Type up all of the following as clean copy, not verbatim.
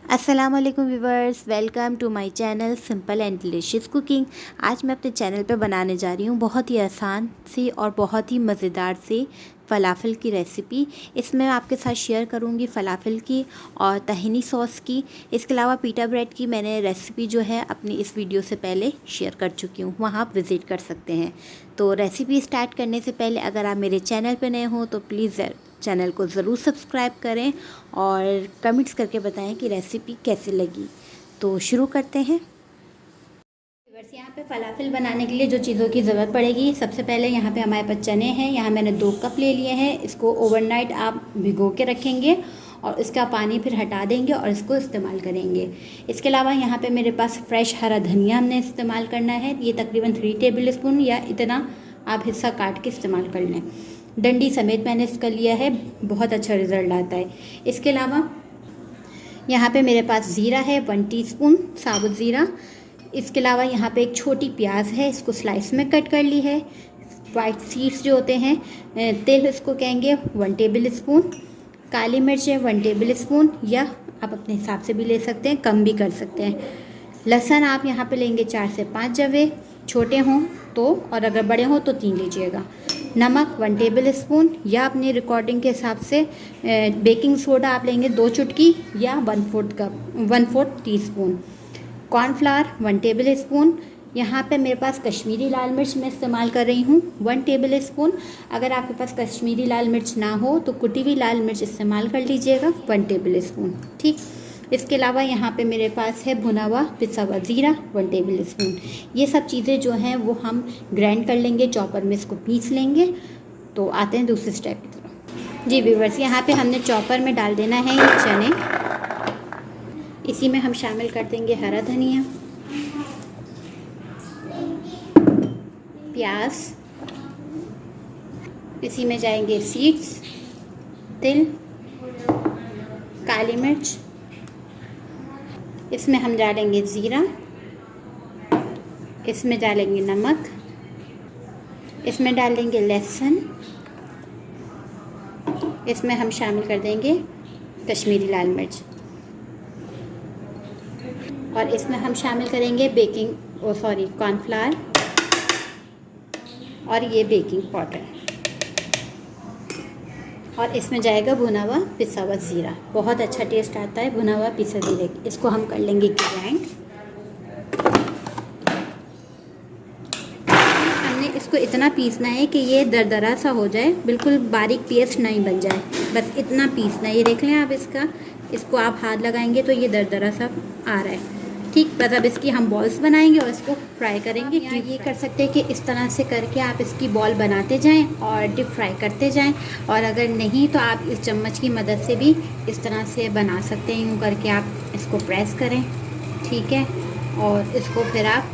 अस्सलाम वालेकुम viewers, welcome to my channel simple and delicious cooking. आज मैं अपने चैनल पे बनाने जा रही हूँ बहुत ही आसान सी और बहुत ही मज़ेदार से फ़लाफ़ल की रेसिपी। इसमें मैं आपके साथ शेयर करूँगी फ़लाफ़ल की और तहीनी सॉस की। इसके अलावा पीटा ब्रेड की मैंने रेसिपी जो है अपनी इस वीडियो से पहले शेयर कर चुकी हूँ, वहाँ आप विज़िट कर सकते हैं। तो रेसिपी स्टार्ट करने से पहले अगर आप मेरे चैनल पर नए हो तो प्लीज़ चैनल को ज़रूर सब्सक्राइब करें और कमेंट्स करके बताएं कि रेसिपी कैसी लगी। तो शुरू करते हैं। व्यूअर्स, यहाँ पे फ़लाफ़ल बनाने के लिए जो चीज़ों की ज़रूरत पड़ेगी, सबसे पहले यहाँ पे हमारे पास चने हैं। यहाँ मैंने 2 कप ले लिए हैं। इसको ओवरनाइट आप भिगो के रखेंगे और इसका पानी फिर हटा देंगे और इसको इस्तेमाल करेंगे। इसके अलावा यहाँ पे मेरे पास फ्रेश हरा धनिया हमने इस्तेमाल करना है। ये तकरीबन 3 टेबल स्पून या इतना आप हिस्सा काट के इस्तेमाल कर लें। डंडी समेत मैंने इसका लिया है, बहुत अच्छा रिज़ल्ट आता है। इसके अलावा यहाँ पे मेरे पास ज़ीरा है, 1 टीस्पून साबुत ज़ीरा। इसके अलावा यहाँ पे एक छोटी प्याज है, इसको स्लाइस में कट कर ली है। वाइट सीड्स जो होते हैं, तिल इसको कहेंगे, 1 टेबल स्पून। काली मिर्च है 1 टेबल स्पून, या आप अपने हिसाब से भी ले सकते हैं, कम भी कर सकते हैं। लहसुन आप यहाँ पे लेंगे 4 से 5 जवे, छोटे हों तो, और अगर बड़े हों तो 3 लीजिएगा। नमक 1 टेबल स्पून, या अपनी रिकॉर्डिंग के हिसाब से बेकिंग सोडा आप लेंगे 2 चुटकी या 1/4 टीस्पून। Cornflour 1 table spoon. यहाँ पे मेरे पास कश्मीरी लाल मिर्च मैं इस्तेमाल कर रही हूँ 1 टेबल स्पून। अगर आपके पास कश्मीरी लाल मिर्च ना हो तो कुटी हुई लाल मिर्च इस्तेमाल कर लीजिएगा 1 टेबल स्पून, ठीक। इसके अलावा यहाँ पे मेरे पास है भुना हुआ पिसा हुआ ज़ीरा 1 टेबल स्पून। ये सब चीज़ें जो हैं वो हम ग्राइंड कर लेंगे, चॉपर में इसको पीस लेंगे। तो आते हैं दूसरे स्टेप की तरफ। जी व्यूअर्स, यहाँ पे हमने चॉपर में डाल देना है ये चने। इसी में हम शामिल कर देंगे हरा धनिया, प्याज, इसी में जाएंगे सीड्स, तिल, काली मिर्च, इसमें हम डालेंगे ज़ीरा, इसमें डालेंगे नमक, इसमें डालेंगे लहसुन, इसमें हम शामिल कर देंगे कश्मीरी लाल मिर्च, और इसमें हम शामिल करेंगे कॉर्नफ्लावर और ये बेकिंग पाउडर, और इसमें जाएगा भुना हुआ पिसा हुआ ज़ीरा। बहुत अच्छा टेस्ट आता है भुना हुआ पिसा ज़ीरे। इसको हम कर लेंगे ग्राइंड। हमने इसको इतना पीसना है कि ये दरदरा सा हो जाए, बिल्कुल बारीक पेस्ट नहीं बन जाए, बस इतना पीसना है। ये देख लें आप, इसको आप हाथ लगाएंगे तो ये दरदरा सा आ रहा है, ठीक। बस अब इसकी हम बॉल्स बनाएंगे और इसको फ्राई करेंगे। ये कर सकते हैं कि इस तरह से करके आप इसकी बॉल बनाते जाएं और डीप फ्राई करते जाएं, और अगर नहीं तो आप इस चम्मच की मदद से भी इस तरह से बना सकते हैं। यूँ करके आप इसको प्रेस करें, ठीक है। और इसको फिर आप,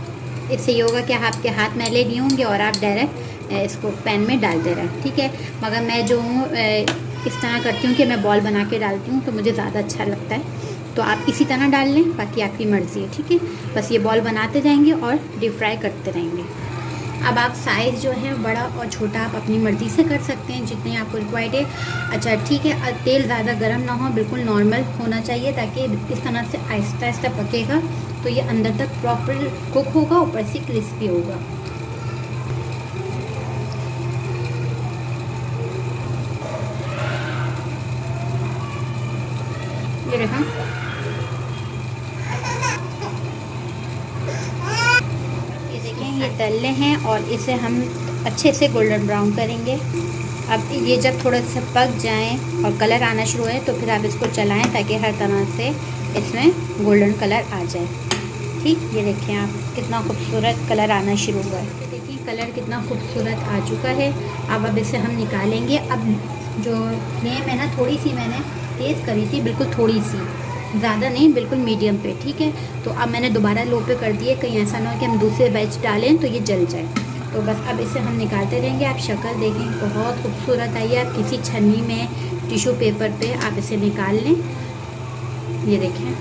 इससे ये होगा कि आपके हाथ मैले नहीं होंगे और आप डायरेक्ट इसको पैन में डालते रहें, ठीक है। मगर मैं जो हूँ इस तरह करती हूँ कि मैं बॉल बना के डालती हूँ, तो मुझे ज़्यादा अच्छा लगता है। तो आप इसी तरह डाल लें, बाकी आपकी मर्ज़ी है, ठीक है। बस ये बॉल बनाते जाएंगे और डीप फ्राई करते रहेंगे। अब आप साइज़ जो है बड़ा और छोटा आप अपनी मर्ज़ी से कर सकते हैं, जितने आपको रिक्वायर्ड है। अच्छा ठीक है, तेल ज़्यादा गर्म ना हो, बिल्कुल नॉर्मल होना चाहिए, ताकि इस तरह से आहिस्ता आहिस्ता पकेगा तो ये अंदर तक प्रॉपर कुक होगा, ऊपर से क्रिस्पी होगा। ये देखा, ये तलने हैं और इसे हम अच्छे से गोल्डन ब्राउन करेंगे। अब ये जब थोड़ा सा पक जाएं और कलर आना शुरू है तो फिर आप इसको चलाएं, ताकि हर तरह से इसमें गोल्डन कलर आ जाए, ठीक। ये देखें आप, कितना खूबसूरत कलर आना शुरू हुआ है। देखिए कलर कितना खूबसूरत आ चुका है। अब इसे हम निकालेंगे। अब जो फ्लेम है ना, थोड़ी सी मैंने तेज़ करी थी, बिल्कुल थोड़ी सी, ज़्यादा नहीं, बिल्कुल मीडियम पे, ठीक है। तो अब मैंने दोबारा लो पे कर दिए, कहीं ऐसा ना हो कि हम दूसरे बैच डालें तो ये जल जाए। तो बस अब इसे हम निकालते रहेंगे। आप शक्ल देखें, बहुत खूबसूरत आई है। आप किसी छन्नी में, टिश्यू पेपर पे आप इसे निकाल लें। ये देखें,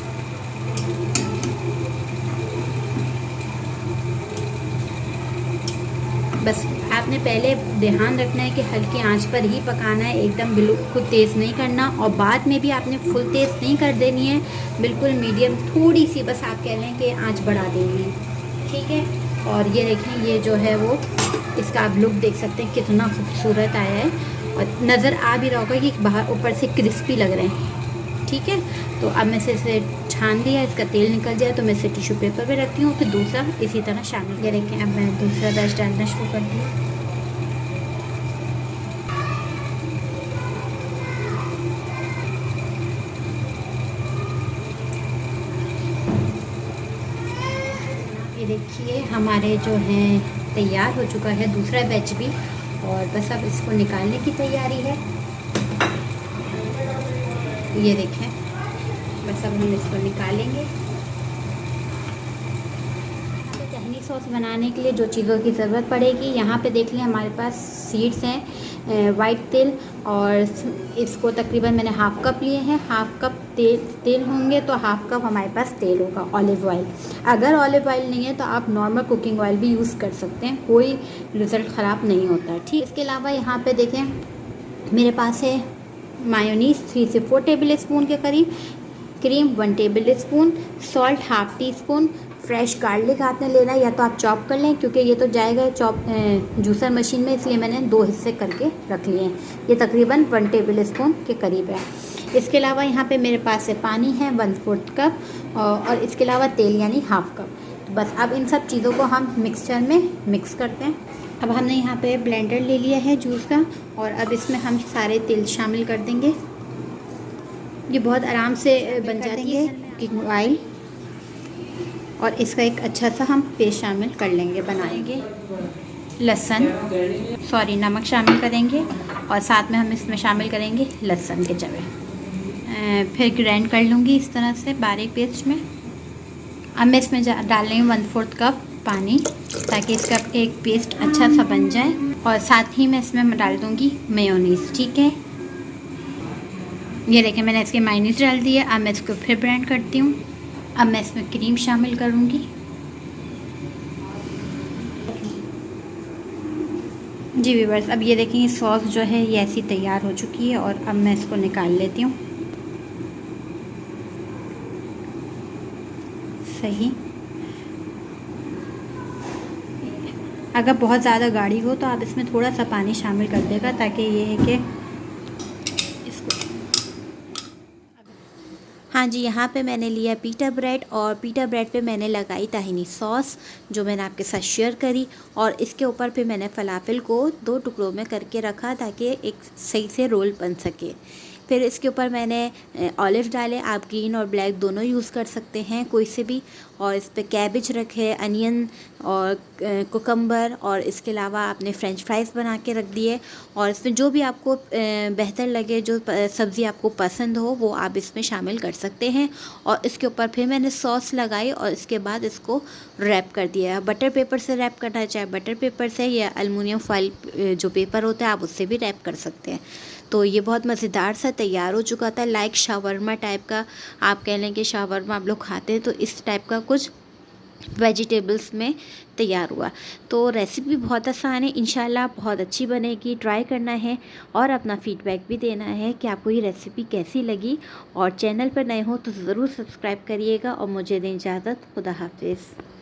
बस आप आपने पहले ध्यान रखना है कि हल्की आंच पर ही पकाना है, एकदम बिल्कुल तेज़ नहीं करना, और बाद में भी आपने फुल तेज़ नहीं कर देनी है, बिल्कुल मीडियम, थोड़ी सी बस आप कह लें कि आंच बढ़ा देनी है, ठीक है। और ये देखें, ये जो है वो इसका आप लुक देख सकते हैं कितना खूबसूरत आया है, और नज़र आ भी रहा होगा कि बाहर ऊपर से क्रिस्पी लग रहे हैं, ठीक है। तो अब मैं इसे छान लिया, इसका तेल निकल जाए तो मैं इसे टिश्यू पेपर पे रखती हूँ, फिर दूसरा इसी तरह शामिल। ये देखें, अब मैं दूसरा बैच डालना शुरू करती हूँ। ये देखिए हमारे जो हैं तैयार हो चुका है दूसरा बैच भी, और बस अब इसको निकालने की तैयारी है। ये देखें, बस अब हम इसको निकालेंगे। टहनी सॉस बनाने के लिए जो चीज़ों की ज़रूरत पड़ेगी, यहाँ पे देख लिया हमारे पास सीड्स हैं, वाइट तिल, और इसको तकरीबन मैंने हाफ़ कप लिए हैं। हाफ़ कप तेल होंगे तो हाफ़ कप हमारे पास तेल होगा, ऑलिव ऑयल। अगर ऑलिव ऑयल नहीं है तो आप नॉर्मल कुकिंग ऑयल भी यूज़ कर सकते हैं, कोई रिज़ल्ट ख़राब नहीं होता, ठीक। इसके अलावा यहाँ पे देखें मेरे पास है मायोनीज़ 3 से 4 टेबल स्पून के करीब, cream 1 table spoon, salt half tea spoon, fresh garlic आपने लेना है, या तो आप चॉप कर लें क्योंकि ये तो जाएगा जूसर मशीन में, इसलिए मैंने 2 हिस्से करके रख लिए हैं। ये तकरीबन 1 टेबल स्पून के करीब है। इसके अलावा यहाँ पे मेरे पास से पानी है 1/4 कप, और इसके अलावा तेल यानी हाफ़ कप। तो बस अब इन सब चीज़ों को हम मिक्सचर में मिक्स करते हैं। अब हमने यहाँ पे ब्लेंडर ले लिया है जूस का, और अब इसमें हम सारे तेल शामिल कर देंगे। ये बहुत आराम से बन जाती है कुकिंग ऑयल, और इसका एक अच्छा सा हम पेस्ट शामिल कर लेंगे। बनाएंगे नमक शामिल करेंगे, और साथ में हम इसमें शामिल करेंगे लहसुन के जवे, फिर ग्राइंड कर लूँगी इस तरह से बारीक पेस्ट में। अब मैं इसमें डालेंगे 1/4 कप पानी, ताकि इसका एक पेस्ट अच्छा सा बन जाए, और साथ ही मैं इसमें डाल दूँगी मेयोनीज़, ठीक है। ये देखिए मैंने इसके मायोनीज़ डाल दिया। अब मैं इसको फिर ब्लेंड करती हूँ। अब मैं इसमें क्रीम शामिल करूँगी। जी व्यूअर्स, अब ये देखें सॉस जो है ये ऐसी तैयार हो चुकी है, और अब मैं इसको निकाल लेती हूँ। सही, अगर बहुत ज़्यादा गाढ़ी हो तो आप इसमें थोड़ा सा पानी शामिल कर देगा, ताकि ये है कि हाँ जी, यहाँ पे मैंने लिया पीटा ब्रेड, और पीटा ब्रेड पे मैंने लगाई ताहिनी सॉस जो मैंने आपके साथ शेयर करी, और इसके ऊपर पे मैंने फ़लाफ़िल को 2 टुकड़ों में करके रखा ताकि एक सही से रोल बन सके। फिर इसके ऊपर मैंने ऑलिव डाले, आप ग्रीन और ब्लैक दोनों यूज़ कर सकते हैं, कोई से भी। और इस पे कैबेज रखे, अनियन और कुकम्बर, और इसके अलावा आपने फ़्रेंच फ्राइज़ बना के रख दिए। और इसमें जो भी आपको बेहतर लगे, जो सब्ज़ी आपको पसंद हो वो आप इसमें शामिल कर सकते हैं। और इसके ऊपर फिर मैंने सॉस लगाई, और इसके बाद इसको रैप कर दिया। बटर पेपर से रैप करना है, चाहे बटर पेपर से, या एलुमिनियम फॉइल जो पेपर होता है आप उससे भी रैप कर सकते हैं। तो ये बहुत मज़ेदार सा तैयार हो चुका था, लाइक शावरमा टाइप का। आप कह लें कि शावरमा आप लोग खाते हैं, तो इस टाइप का कुछ वेजिटेबल्स में तैयार हुआ। तो रेसिपी बहुत आसान है, इंशाल्लाह बहुत अच्छी बनेगी। ट्राई करना है और अपना फ़ीडबैक भी देना है कि आपको ये रेसिपी कैसी लगी। और चैनल पर नए हो तो ज़रूर सब्सक्राइब करिएगा, और मुझे दें इजाज़त। खुदा हाफिज़।